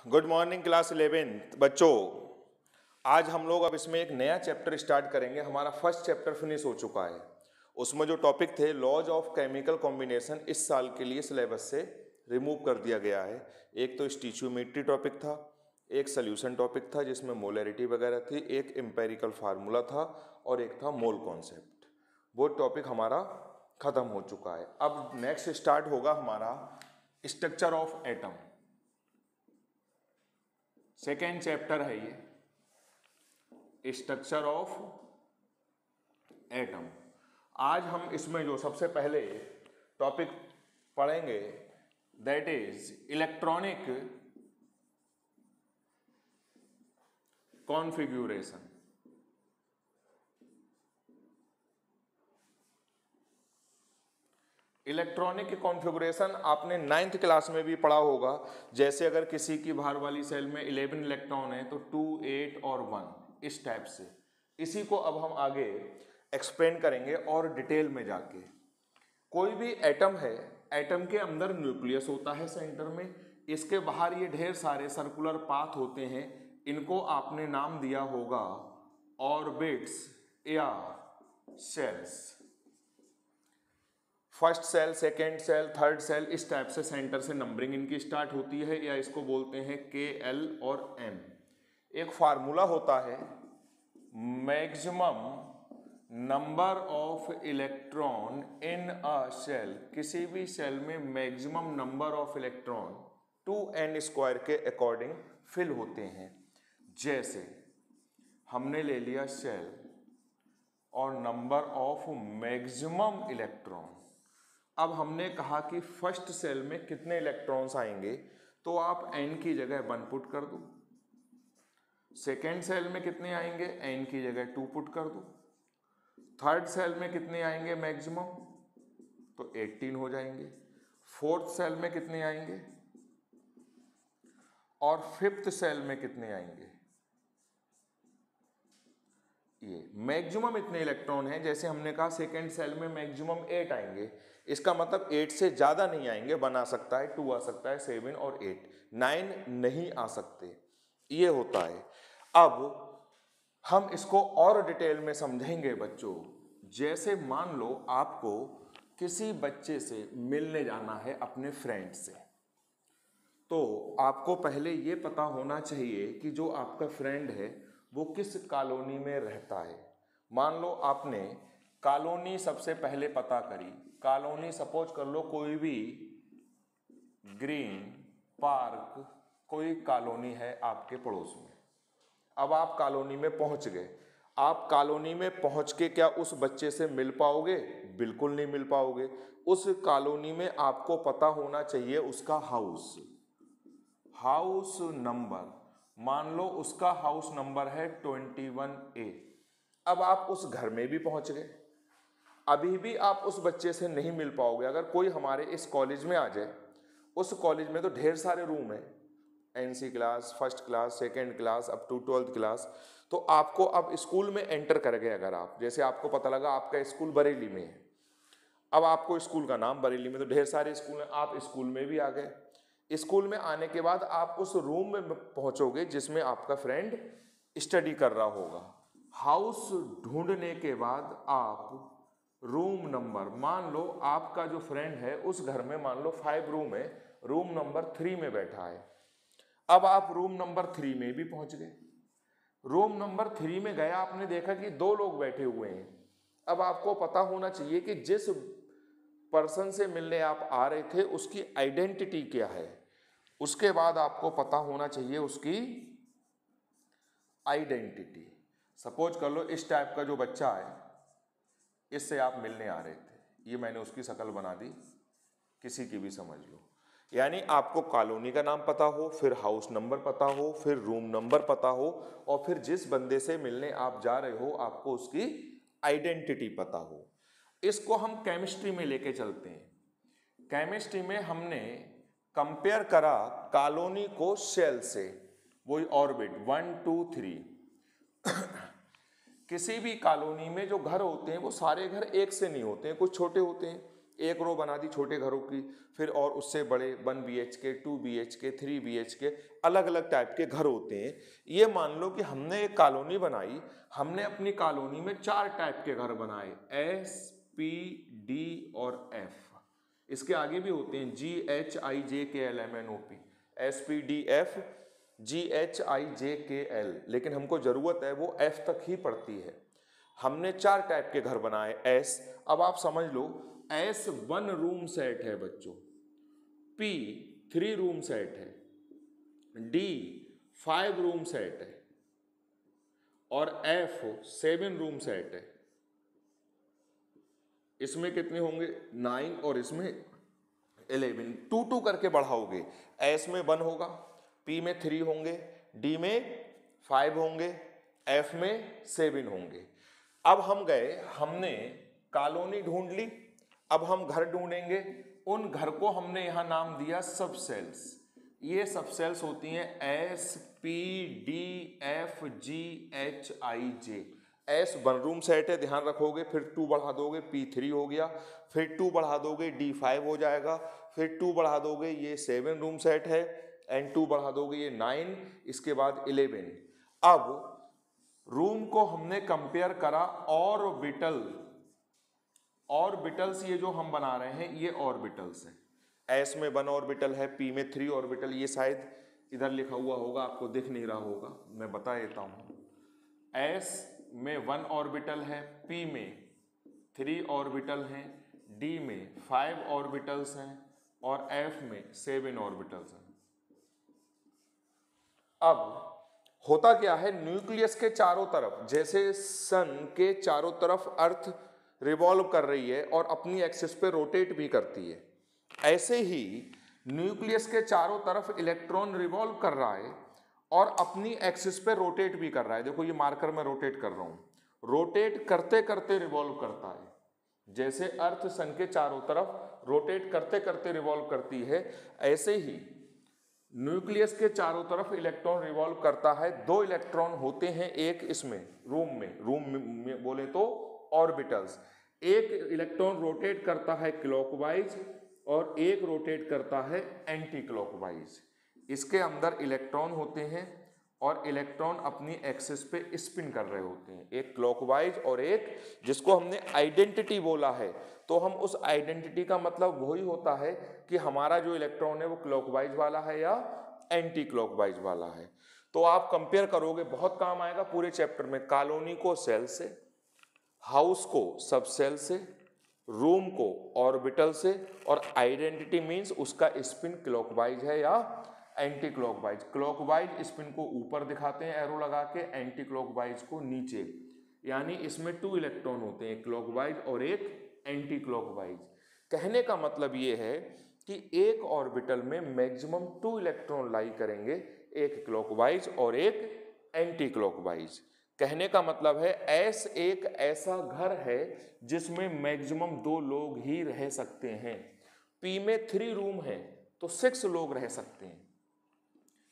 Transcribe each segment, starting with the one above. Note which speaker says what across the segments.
Speaker 1: Good morning class 11 बच्चों। आज हम लोग अब इसमें एक नया चैप्टर स्टार्ट करेंगे। हमारा फर्स्ट चैप्टर फिनिश हो चुका है। उसमें जो टॉपिक थे लॉज ऑफ केमिकल कॉम्बिनेशन, इस साल के लिए सिलेबस से रिमूव कर दिया गया है। एक तो स्टीचियोमेट्री टॉपिक था, एक सोल्यूशन टॉपिक था जिसमें मोलरिटी वगैरह थी, एक एम्पेरिकल फार्मूला था और एक था मोल कॉन्सेप्ट। वो टॉपिक हमारा खत्म हो चुका है। अब नेक्स्ट स्टार्ट होगा हमारा structure of atom. Second chapter है ये, स्ट्रक्चर ऑफ एटम। आज हम इसमें जो सबसे पहले टॉपिक पढ़ेंगे that is electronic configuration. Electronic configuration आपने 9th क्लास में भी पढ़ा होगा। जैसे अगर किसी की बाहर वाली सेल में 11 इलेक्ट्रॉन है तो 2, 8 और 1, इस टाइप से। इसी को अब हम आगे एक्सप्लेन करेंगे और डिटेल में जाके। कोई भी एटम है, एटम के अंदर न्यूक्लियस होता है सेंटर में, इसके बाहर ये ढेर सारे सर्कुलर पाथ होते हैं। इनको आपने नाम दिया होगा ऑर्बिट्स या shells. First shell, second shell, third shell, इस टाइप से सेंटर से नंबरिंग इनकी स्टार्ट होती है, या इसको बोलते हैं KL और M। एक फार्मूला होता है maximum number of electron in a shell. किसी भी सेल में maximum number of electron 2n² के अकॉर्डिंग फिल होते हैं। जैसे हमने ले लिया सेल और नंबर ऑफ मैक्सिमम इलेक्ट्रॉन। अब हमने कहा कि फर्स्ट सेल में कितने इलेक्ट्रॉन्स आएंगे, तो आप n की जगह 1 पुट कर दो। सेकेंड सेल में कितने आएंगे, n की जगह 2 पुट कर दो। थर्ड सेल में कितने आएंगे मैक्सिमम, तो 18 हो जाएंगे। फोर्थ सेल में कितने आएंगे और फिफ्थ सेल में कितने आएंगे। ये मैक्सिमम इतने इलेक्ट्रॉन हैं। जैसे हमने कहा सेकेंड सेल में मैक्सिमम 8 आएंगे, इसका मतलब 8 से ज्यादा नहीं आएंगे। 1 आ सकता है, 2 आ सकता है, 7 और 8, 9 नहीं आ सकते। ये होता है। अब हम इसको और डिटेल में समझेंगे बच्चों। जैसे मान लो आपको किसी बच्चे से मिलने जाना है अपने फ्रेंड से, तो आपको पहले ये पता होना चाहिए कि जो आपका फ्रेंड है वो किस कॉलोनी में रहता है। मान लो आपने कॉलोनी सबसे पहले पता करी। कॉलोनी सपोज कर लो कोई भी ग्रीन पार्क कोई कॉलोनी है आपके पड़ोस में। अब आप कॉलोनी में पहुंच गए। आप कॉलोनी में पहुंच के क्या उस बच्चे से मिल पाओगे? बिल्कुल नहीं मिल पाओगे। उस कॉलोनी में आपको पता होना चाहिए उसका हाउस नंबर। मान लो उसका हाउस नंबर है 21A। अब आप उस घर में भी पहुंच गए, अभी भी आप उस बच्चे से नहीं मिल पाओगे। अगर कोई हमारे इस कॉलेज में आ जाए, उस कॉलेज में तो ढेर सारे रूम हैं, NC class, first class, second class, up to 12th class. तो आपको अब स्कूल में एंटर कर गए अगर आप, जैसे आपको पता लगा आपका स्कूल बरेली में है। अब आपको स्कूल का नाम बरेली में तो ढेर सारे स्कूल हैं, आप स्कूल में भी आ गए। स्कूल में आने के बाद आप उस रूम में पहुंचोगे जिसमें आपका फ्रेंड स्टडी कर रहा होगा। हाउस ढूंढने के बाद आप रूम नंबर, मान लो आपका जो फ्रेंड है उस घर में मान लो 5 रूम है, रूम नंबर 3 में बैठा है। अब आप रूम नंबर 3 में भी पहुंच गए। रूम नंबर 3 में गया, आपने देखा कि 2 लोग बैठे हुए हैं। अब आपको पता होना चाहिए कि जिस पर्सन से मिलने आप आ रहे थे उसकी आइडेंटिटी क्या है। उसके बाद आपको पता होना चाहिए उसकी आइडेंटिटी। सपोज कर लो इस टाइप का जो बच्चा है, इससे आप मिलने आ रहे थे, ये मैंने उसकी शक्ल बना दी, किसी की भी समझ लो। यानी आपको कॉलोनी का नाम पता हो, फिर हाउस नंबर पता हो, फिर रूम नंबर पता हो, और फिर जिस बंदे से मिलने आप जा रहे हो आपको उसकी आइडेंटिटी पता हो। इसको हम केमिस्ट्री में लेके चलते हैं। केमिस्ट्री में हमने कंपेयर करा कॉलोनी को सेल से, वही ऑर्बिट 1, 2, 3। किसी भी कॉलोनी में जो घर होते हैं वो सारे घर एक से नहीं होते हैं, कुछ छोटे होते हैं। एक रो बना दी छोटे घरों की, फिर और उससे बड़े 1 BHK, 2 BHK, 3 BHK, अलग अलग टाइप के घर होते हैं। ये मान लो कि हमने एक कॉलोनी बनाई, हमने अपनी कॉलोनी में 4 टाइप के घर बनाए, S, P, D और F। इसके आगे भी होते हैं GHIJKLMNOP, SPDF, GHIJKL, लेकिन हमको जरूरत है वो F तक ही पड़ती है। हमने 4 टाइप के घर बनाए S। अब आप समझ लो S 1 रूम सेट है बच्चों, P 3 रूम सेट है, D 5 रूम सेट है और F 7 रूम सेट है। इसमें कितने होंगे 9 और इसमें 11, 2 करके बढ़ाओगे। S में 1 होगा, P में 3 होंगे, D में 5 होंगे, F में 7 होंगे। अब हम गए, हमने कॉलोनी ढूंढ ली, अब हम घर ढूंढेंगे। उन घर को हमने यहां नाम दिया सब सेल्स। ये सब सेल्स होती हैं S, P, D, F, G, H, I, J। S 1 room set है, ध्यान रखोगे, फिर 2 बढ़ा दोगे P 3 हो गया, फिर 2 बढ़ा दोगे D 5 हो जाएगा, फिर 2 बढ़ा दोगे ये 7 रूम सेट है, एंड 2 बढ़ा दोगे ये 9, इसके बाद 11। अब रूम को हमने कंपेयर करा ऑर्बिटल्स, ये जो हम बना रहे हैं ये ऑर्बिटल्स है। S में 1 ऑर्बिटल है, P में 3 ऑर्बिटल, ये शायद इधर लिखा हुआ होगा, आपको दिख नहीं रहा होगा, मैं बता देता हूं। S में 1 ऑर्बिटल है, P में 3 ऑर्बिटल हैं, D में 5 ऑर्बिटल्स हैं और F में 7 ऑर्बिटल्स हैं। अब होता क्या है, न्यूक्लियस के चारों तरफ, जैसे सन के चारों तरफ अर्थ रिवॉल्व कर रही है और अपनी एक्सिस पे रोटेट भी करती है, ऐसे ही न्यूक्लियस के चारों तरफ इलेक्ट्रॉन रिवॉल्व कर रहा है और अपनी एक्सिस पे रोटेट भी कर रहा है। देखो ये मार्कर में रोटेट कर रहा हूं, रोटेट करते करते रिवॉल्व करता है। जैसे अर्थ सन के चारों तरफ रोटेट करते करते रिवॉल्व करती है, ऐसे ही न्यूक्लियस के चारों तरफ इलेक्ट्रॉन रिवॉल्व करता है। 2 इलेक्ट्रॉन होते हैं, एक इसमें रूम में बोले तो ऑर्बिटल्स। एक इलेक्ट्रॉन रोटेट करता है क्लॉकवाइज और एक रोटेट करता है एंटी क्लॉकवाइज। इसके अंदर इलेक्ट्रॉन होते हैं और इलेक्ट्रॉन अपनी एक्सिस पे स्पिन कर रहे होते हैं, एक क्लॉकवाइज और एक, जिसको हमने आइडेंटिटी बोला है, तो हम उस आइडेंटिटी का मतलब वही होता है कि हमारा जो इलेक्ट्रॉन है वो क्लॉकवाइज वाला है या एंटी क्लॉकवाइज वाला है। तो आप कंपेयर करोगे, बहुत काम आएगा पूरे चैप्टर में। कॉलोनी को सेल से, हाउस को सब सेल से, रूम को ऑर्बिटल से, और आइडेंटिटी मीन्स उसका स्पिन क्लॉकवाइज है या एंटी क्लॉकवाइज। क्लॉकवाइज स्पिन को ऊपर दिखाते हैं एरो लगा के, एंटी क्लॉकवाइज को नीचे, यानी इसमें 2 इलेक्ट्रॉन होते हैं, क्लॉकवाइज और एक एंटी क्लॉकवाइज। कहने का मतलब ये है कि एक ऑर्बिटल में मैक्सिमम 2 इलेक्ट्रॉन लाई करेंगे, एक क्लॉकवाइज और एक एंटी क्लॉकवाइज। कहने का मतलब है S एक ऐसा घर है जिसमें मैक्सिमम 2 लोग ही रह सकते हैं। P में 3 रूम है तो 6 लोग रह सकते हैं,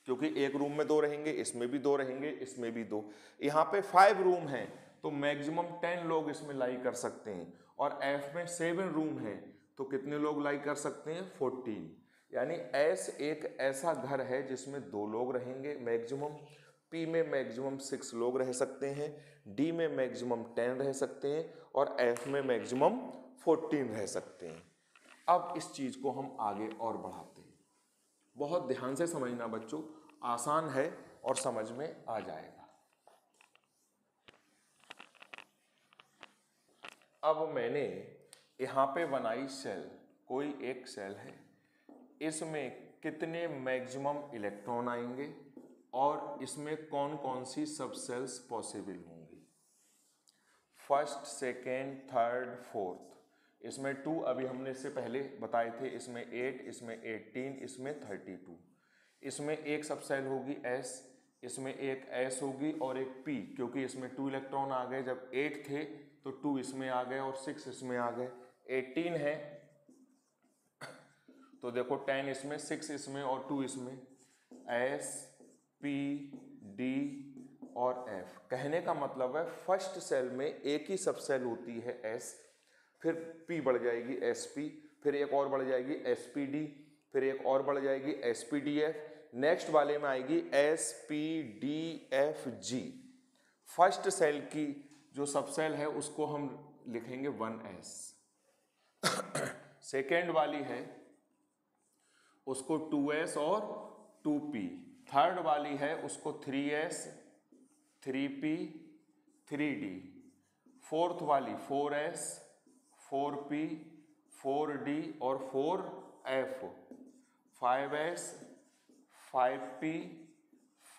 Speaker 1: क्योंकि एक रूम में 2 रहेंगे, इसमें भी 2 रहेंगे, इसमें भी 2। यहाँ पे 5 रूम है तो मैक्सिमम 10 लोग इसमें लाई कर सकते हैं, और F में 7 रूम है तो कितने लोग लाई कर सकते हैं 14। यानी S एक ऐसा घर है जिसमें 2 लोग रहेंगे मैक्सिमम, P में मैक्सिमम 6 लोग रह सकते हैं, D में मैक्सिमम 10 रह सकते हैं और F में मैक्सिमम 14 रह सकते हैं। अब इस चीज को हम आगे और बढ़ाते हैं, बहुत ध्यान से समझना बच्चों, आसान है और समझ में आ जाएगा। अब मैंने यहाँ पे बनाई सेल, कोई एक सेल है, इसमें कितने मैक्सिमम इलेक्ट्रॉन आएंगे और इसमें कौन कौन सी सब सेल्स पॉसिबल होंगी। फर्स्ट, सेकेंड, थर्ड, फोर्थ, इसमें 2 अभी हमने इससे पहले बताए थे, इसमें 8, इसमें 18, इसमें 32। इसमें एक सब सेल होगी S, इसमें एक S होगी और एक P, क्योंकि इसमें 2 इलेक्ट्रॉन आ गए, जब 8 थे तो 2 इसमें आ गए और 6 इसमें आ गए। 18 है तो देखो 10 इसमें, 6 इसमें और 2 इसमें, S, P, D और F। कहने का मतलब है फर्स्ट सेल में एक ही सब सेल होती है S, फिर P बढ़ जाएगी SP, फिर एक और बढ़ जाएगी SPD, फिर एक और बढ़ जाएगी SPDF, नेक्स्ट वाले में आएगी SPDFG। फर्स्ट सेल की जो सब सेल है उसको हम लिखेंगे 1s, सेकेंड वाली है उसको 2s और 2p, थर्ड वाली है उसको 3s 3p 3d, फोर्थ वाली 4s 4p 4d और 4f, 5s 5p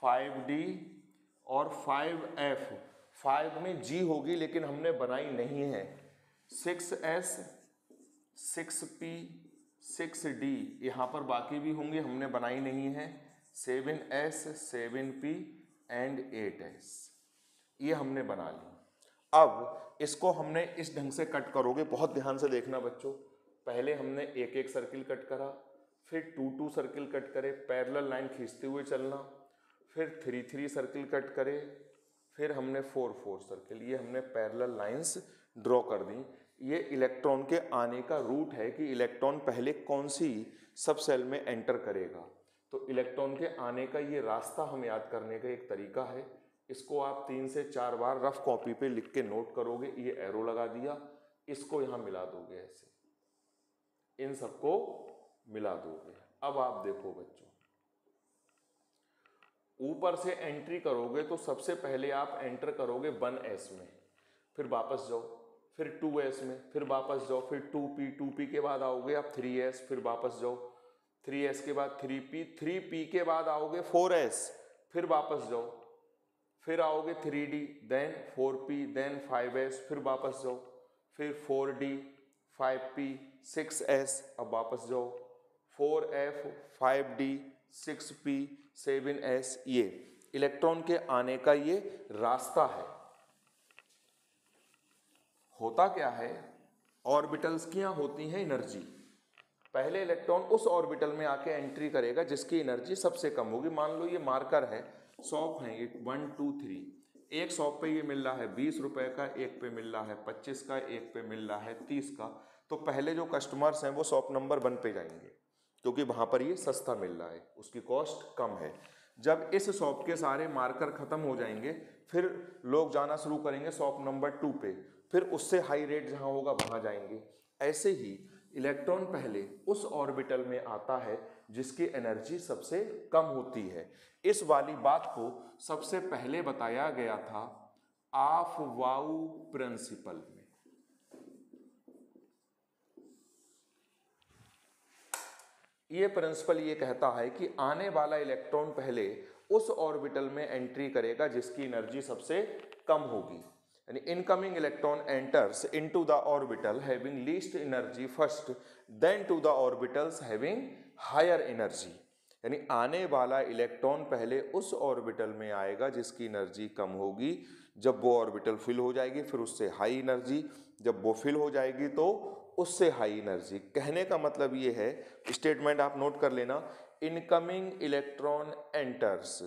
Speaker 1: 5d और 5f, 5 में G होगी लेकिन हमने बनाई नहीं है, 6s 6p 6d, यहाँ पर बाकी भी होंगे हमने बनाई नहीं है, 7s 7p एंड 8s, ये हमने बना ली। अब इसको हमने इस ढंग से कट करोगे, बहुत ध्यान से देखना बच्चों। पहले हमने एक एक सर्किल कट करा, फिर 2 सर्किल कट करे, पैरेलल लाइन खींचते हुए चलना, फिर 3 सर्किल कट करे, फिर हमने 4 सर्किल, ये हमने पैरेलल लाइंस ड्रॉ कर दी। ये इलेक्ट्रॉन के आने का रूट है कि इलेक्ट्रॉन पहले कौन सी सब सेल में एंटर करेगा। तो इलेक्ट्रॉन के आने का ये रास्ता हम याद करने का एक तरीका है। इसको आप 3 से 4 बार रफ कॉपी पे लिख के नोट करोगे। ये एरो लगा दिया, इसको यहाँ मिला दोगे, ऐसे इन सबको मिला दोगे। अब आप देखो बच्चों, ऊपर से एंट्री करोगे तो सबसे पहले आप एंटर करोगे 1s में, फिर वापस जाओ, फिर 2s में, फिर वापस जाओ, फिर 2p के बाद आओगे आप 3s, फिर वापस जाओ, 3s के बाद 3p के बाद आओगे 4s, फिर वापस जाओ, फिर आओगे 3d, then 4p, then 5s, फिर वापस जाओ, फिर 4d, 5p, 6s, अब वापस जाओ, 4f, 5d, 6p, 7s। ये इलेक्ट्रॉन के आने का ये रास्ता है। होता क्या है, ऑर्बिटल्स की यहाँ होती है एनर्जी। पहले इलेक्ट्रॉन उस ऑर्बिटल में आके एंट्री करेगा जिसकी एनर्जी सबसे कम होगी। मान लो ये मार्कर है, शॉप है ये 1 2 3, एक शॉप पे ये मिल रहा है 20 रुपए का, एक पे मिल रहा है 25 का, एक पे मिल रहा है 30 का। तो पहले जो कस्टमर्स हैं वो शॉप नंबर 1 पे जाएंगे क्योंकि वहां पर ये सस्ता मिल रहा है, उसकी कॉस्ट कम है। जब इस शॉप के सारे मार्कर खत्म हो जाएंगे फिर लोग जाना शुरू करेंगे शॉप नंबर 2 पे, फिर उससे हाई रेट जहां होगा वहां जाएंगे। ऐसे ही इलेक्ट्रॉन पहले उस ऑर्बिटल में आता है जिसकी एनर्जी सबसे कम होती है। इस वाली बात को सबसे पहले बताया गया था ऑफ-वाउ प्रिंसिपल में। ये प्रिंसिपल ये कहता है कि आने वाला इलेक्ट्रॉन पहले उस ऑर्बिटल में एंट्री करेगा जिसकी एनर्जी सबसे कम होगी। यानी incoming electron enters into the orbital having least energy first, then to the orbitals having higher energy. यानी आने वाला इलेक्ट्रॉन पहले उस ऑर्बिटल में आएगा जिसकी एनर्जी कम होगी। जब वो ऑर्बिटल फिल हो जाएगी फिर उससे हाई एनर्जी, जब वो फिल हो जाएगी तो उससे हाई एनर्जी। कहने का मतलब ये है, स्टेटमेंट आप नोट कर लेना, incoming electron enters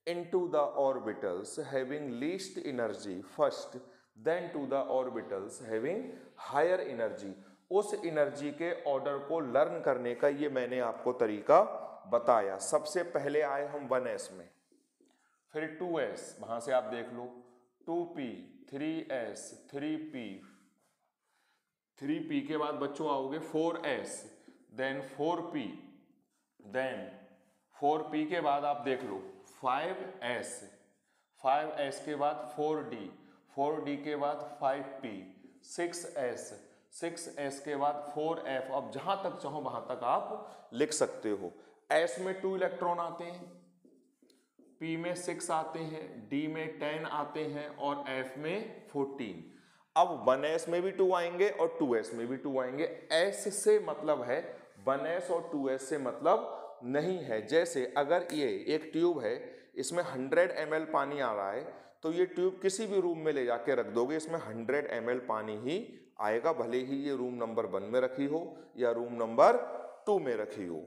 Speaker 1: into the orbitals having least energy first, then to the orbitals having higher energy। उस एनर्जी के ऑर्डर को लर्न करने का ये मैंने आपको तरीका बताया। सबसे पहले आए हम 1s में, फिर 2s, वहां से आप देख लो 2p, 3s, 3p, 3p के बाद बच्चों आओगे 4s, then 4p, then 4p के बाद आप देख लो 5s, 5s के बाद 4d, 4d के बाद 5p, 6s, 6s के बाद 4f। अब जहां तक चाहो वहां तक आप लिख सकते हो। s में 2 इलेक्ट्रॉन आते हैं, p में 6 आते हैं, d में 10 आते हैं और f में 14। अब 1s में भी 2 आएंगे और 2s में भी 2 आएंगे। s से मतलब है, 1s और 2s से मतलब नहीं है। जैसे अगर ये एक ट्यूब है, इसमें 100 ml पानी आ रहा है, तो ये ट्यूब किसी भी रूम में ले जाके रख दोगे, इसमें 100 ml पानी ही आएगा, भले ही ये रूम नंबर 1 में रखी हो या रूम नंबर 2 में रखी हो।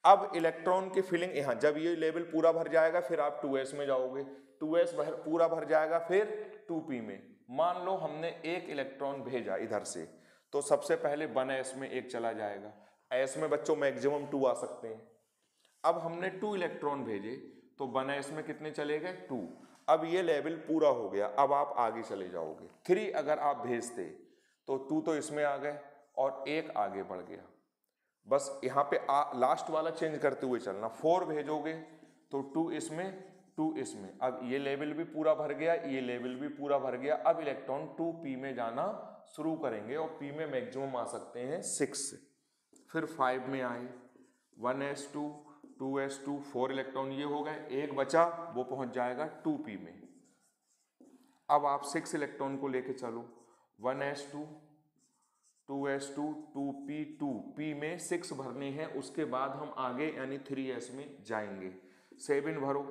Speaker 1: अब इलेक्ट्रॉन की फिलिंग यहाँ, जब ये लेवल पूरा भर जाएगा फिर आप 2s में जाओगे, 2s पूरा भर जाएगा फिर 2p में। मान लो हमने एक इलेक्ट्रॉन भेजा इधर से, तो सबसे पहले 1s में 1 चला जाएगा। s में बच्चों मैक्सिमम 2 आ सकते हैं। अब हमने 2 इलेक्ट्रॉन भेजे तो 1s में कितने चले गए 2। अब ये लेवल पूरा हो गया, अब आप आगे चले जाओगे। 3 अगर आप भेजते तो 2 तो इसमें आ गए और 1 आगे बढ़ गया। बस यहाँ पे लास्ट वाला चेंज करते हुए चलना। 4 भेजोगे तो 2 इसमें 2 इसमें। अब ये लेवल भी पूरा भर गया, ये लेवल भी पूरा भर गया। अब इलेक्ट्रॉन 2p में जाना शुरू करेंगे और p में मैक्सिमम आ सकते हैं 6। फिर 5 में आए 1s2 2s2 4 इलेक्ट्रॉन ये हो गए। एक बचा वो पहुंच जाएगा 2p में। अब आप 6 इलेक्ट्रॉन को लेके चलो 1s2 2s2 2p2 p में 6 भरने हैं, उसके बाद हम आगे यानी 3s में जाएंगे। 7 भरो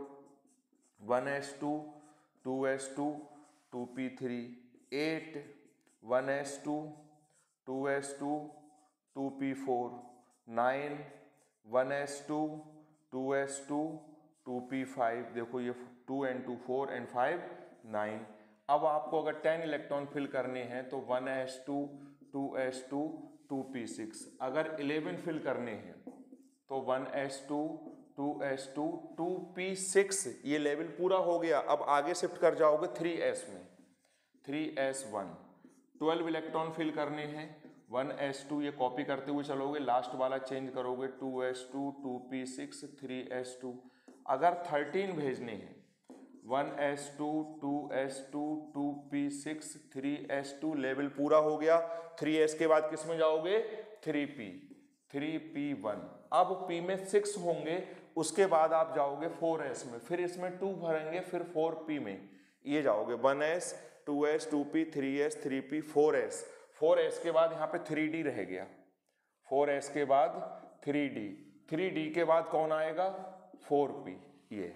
Speaker 1: 1s2 2s2 2p3 8 1s2 2s2 2p4 9 1s2 2s2 2p5 देखो ये 2 and 2 4 and 5 9। अब आपको अगर 10 इलेक्ट्रॉन फिल करने हैं तो 1s2 2s2 2p6। अगर 11 फिल करने हैं तो 1s2 2s2 2p6। ये लेवल पूरा हो गया। अब आगे शिफ्ट कर जाओगे 3s में 3s1। 12 इलेक्ट्रॉन फिल करने हैं 1s2 ये कॉपी करते हुए चलोगे, लास्ट वाला चेंज करोगे 2s2 2p6 3s2। अगर 13 भेजने हैं 1s2 2s2 2p6 3s2 level पूरा हो गया। 3s के बाद किस में जाओगे 3p 3p1। अब p में 6 होंगे, उसके बाद आप जाओगे 4s में, फिर इसमें 2 भरेंगे, फिर 4p में ये जाओगे 1s 2s 2p 3s 3p 4s। 4s के बाद यहाँ पे 3d रह गया। 4s के बाद 3d 3d के बाद कौन आएगा 4p ये।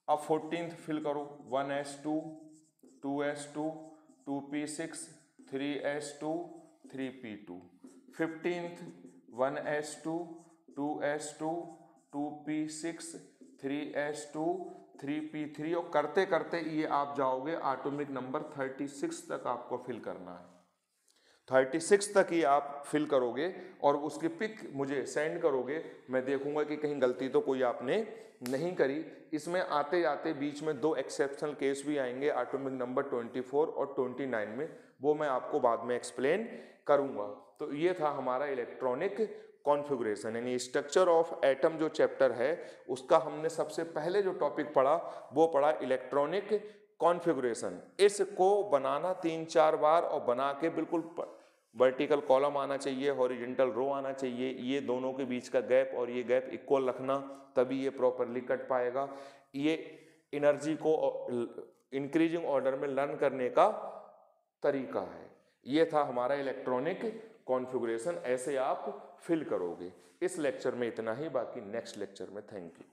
Speaker 1: अब 14th फिल करो 1s2 2s2 2p6 3s2 3p2। 15th 1s2 2s2 2p6 3s2 3p3 और करते करते ये आप जाओगे एटॉमिक नंबर 36 तक आपको फिल करना है। 36 तक ही आप फिल करोगे और उसकी पिक मुझे सेंड करोगे। मैं देखूंगा कि कहीं गलती तो कोई आपने नहीं करी। इसमें आते जाते बीच में 2 एक्सेप्शनल केस भी आएंगे एटॉमिक नंबर 24 और 29 में, वो मैं आपको बाद में एक्सप्लेन करूंगा। तो ये था हमारा इलेक्ट्रॉनिक कॉन्फ़िगरेशन यानी स्ट्रक्चर ऑफ एटम जो चैप्टर है उसका हमने सबसे पहले जो टॉपिक पढ़ा वो पढ़ा इलेक्ट्रॉनिक कॉन्फ़िगरेशन। इसको बनाना 3-4 बार और बना के बिल्कुल वर्टिकल कॉलम आना चाहिए, हॉरिजॉन्टल रो आना चाहिए, ये दोनों के बीच का गैप और ये गैप इक्वल रखना, तभी ये प्रॉपरली कट पाएगा। ये एनर्जी को इंक्रीजिंग ऑर्डर में लर्न करने का तरीका है। ये था हमारा इलेक्ट्रॉनिक कॉन्फ़िगरेशन, ऐसे आप फिल करोगे। इस लेक्चर में इतना ही, बाकी नेक्स्ट लेक्चर में। Thank you.